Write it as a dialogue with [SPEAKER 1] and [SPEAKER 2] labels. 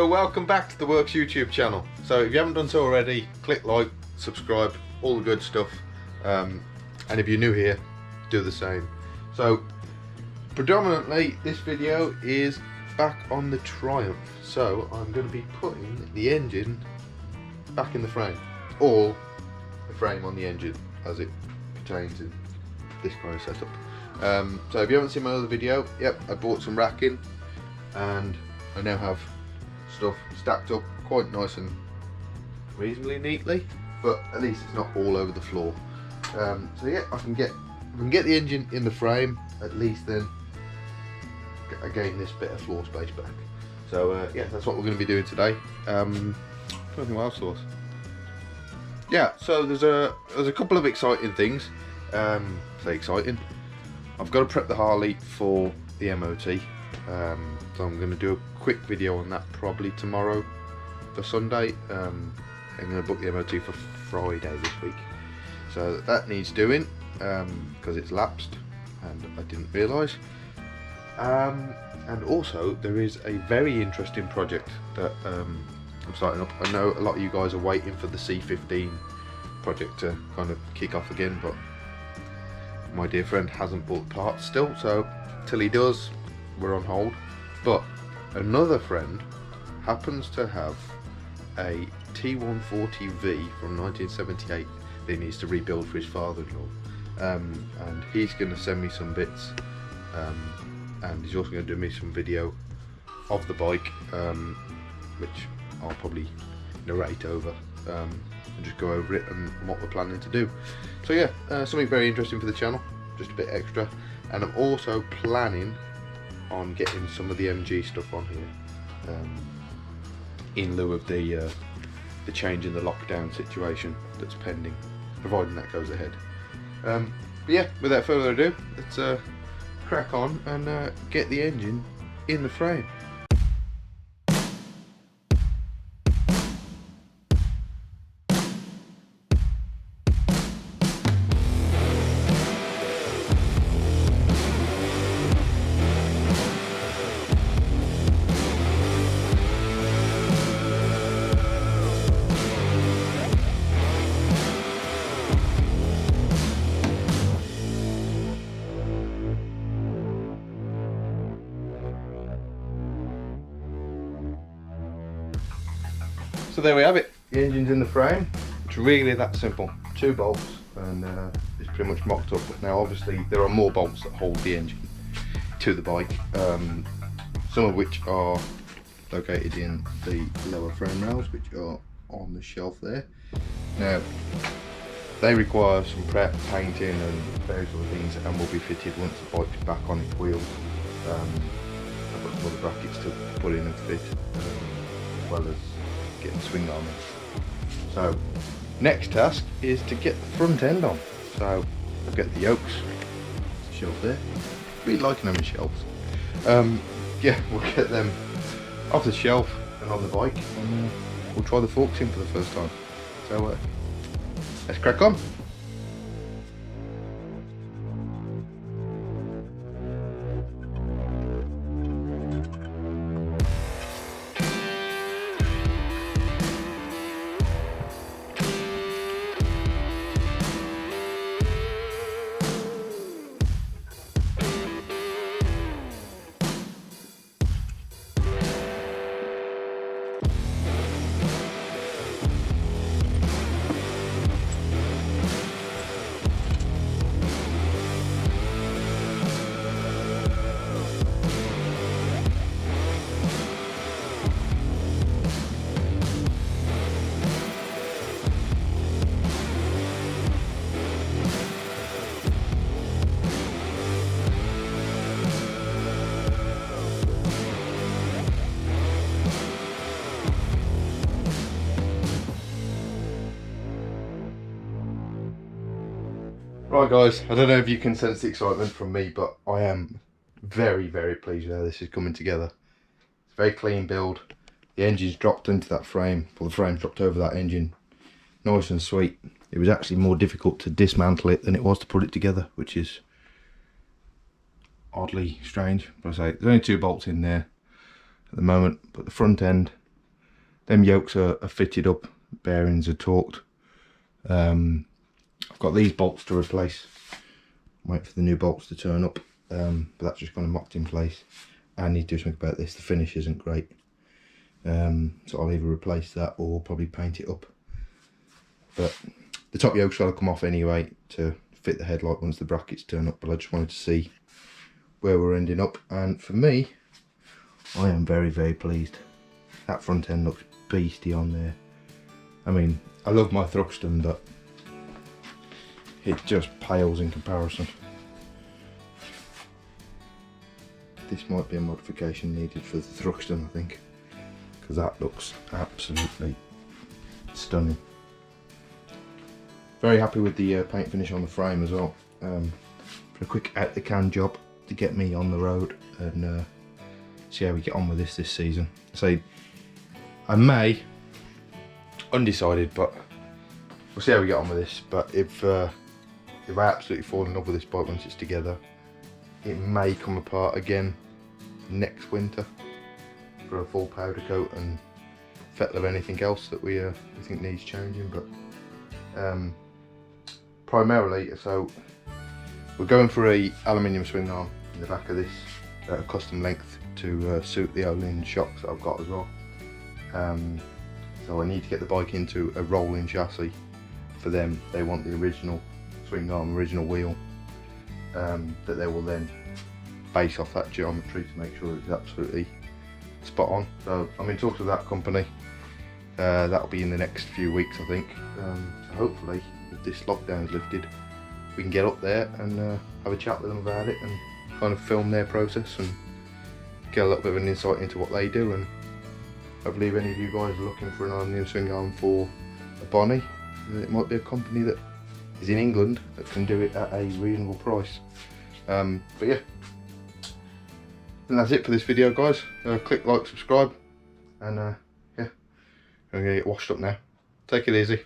[SPEAKER 1] So welcome back to the Wurks YouTube channel. So if you haven't done so already, click like, subscribe, all the good stuff. And if you're new here, do the same. So predominantly this video is back on the Triumph. So I'm going to be putting the engine back in the frame, or the frame on the engine as it pertains in this kind of setup. So if you haven't seen my other video, yep, I bought some racking and I now have stuff stacked up quite nice and reasonably neatly, but at least it's not all over the floor. So yeah, if I can get the engine in the frame, at least then I gain this bit of floor space back. So yeah, that's what we're going to be doing today. Nothing else, Lewis. Yeah, so there's a couple of exciting things. Say exciting. I've got to prep the Harley for the MOT. So I'm going to do a quick video on that probably tomorrow for Sunday. I'm going to book the MOT for Friday this week. So that needs doing because it's lapsed and I didn't realise. And also there is a very interesting project that I'm starting up. I know a lot of you guys are waiting for the C15 project to kind of kick off again, but my dear friend hasn't bought parts still, so till he does, we're on hold. But another friend happens to have a T140V from 1978 that he needs to rebuild for his father-in-law, and he's going to send me some bits, and he's also going to do me some video of the bike, which I'll probably narrate over and just go over it and what we're planning to do. So yeah, something very interesting for the channel, just a bit extra. And I'm also planning on getting some of the MG stuff on here, in lieu of the change in the lockdown situation that's pending, providing that goes ahead. But yeah, without further ado, let's crack on and get the engine in the frame. So there we have it, the engine's in the frame. It's really that simple, 2 bolts and it's pretty much mocked up. Now obviously there are more bolts that hold the engine to the bike, some of which are located in the lower frame rails, which are on the shelf there. Now they require some prep, painting and various other things, and will be fitted once the bike's back on its wheels. I've got some other brackets to put in and fit, as well as getting swing on it. So next task is to get the front end on. So I'll get the yokes, shelf there, really liking them in shelves. Yeah, we'll get them off the shelf and on the bike, and we'll try the forks in for the first time. So let's crack on. Right guys, I don't know if you can sense the excitement from me, but I am very, very pleased with how this is coming together. It's a very clean build. The engine's dropped into that frame, well the frame's dropped over that engine. Nice and sweet. It was actually more difficult to dismantle it than it was to put it together, which is oddly strange. But I say, there's only 2 bolts in there at the moment, but the front end Them yokes are fitted up, bearings are torqued. I've got these bolts to replace. Wait for the new bolts to turn up, but that's just kind of mocked in place. I need to do something about this. The finish isn't great, so I'll either replace that or probably paint it up. But the top yoke's got to come off anyway to fit the headlight once the brackets turn up. But I just wanted to see where we're ending up, and for me, I am very, very pleased. That front end looks beastie on there. I mean, I love my Thruxton, but it just pales in comparison. This might be a modification needed for the Thruxton, I think, because that looks absolutely stunning. Very happy with the paint finish on the frame as well. For a quick out the can job to get me on the road and see how we get on with this season. So I may, undecided, but we'll see how we get on with this. But if I absolutely fall in love with this bike once it's together, it may come apart again next winter for a full powder coat and fettle of anything else that we think needs changing. But primarily, so we're going for a aluminium swing arm in the back of this, custom length to suit the Olin shocks that I've got as well. So I need to get the bike into a rolling chassis for them. They want the original swing arm, original wheel, that they will then base off that geometry to make sure it's absolutely spot on. So I'm in talks with that company. That'll be in the next few weeks, I think. So hopefully, if this lockdown's lifted, we can get up there and have a chat with them about it and kind of film their process and get a little bit of an insight into what they do. And hopefully, if any of you guys are looking for an aluminium swing arm for a Bonnie, it might be a company that is in England that can do it at a reasonable price. But yeah, and that's it for this video, guys. Click like, subscribe, and yeah, I'm gonna get washed up now. Take it easy.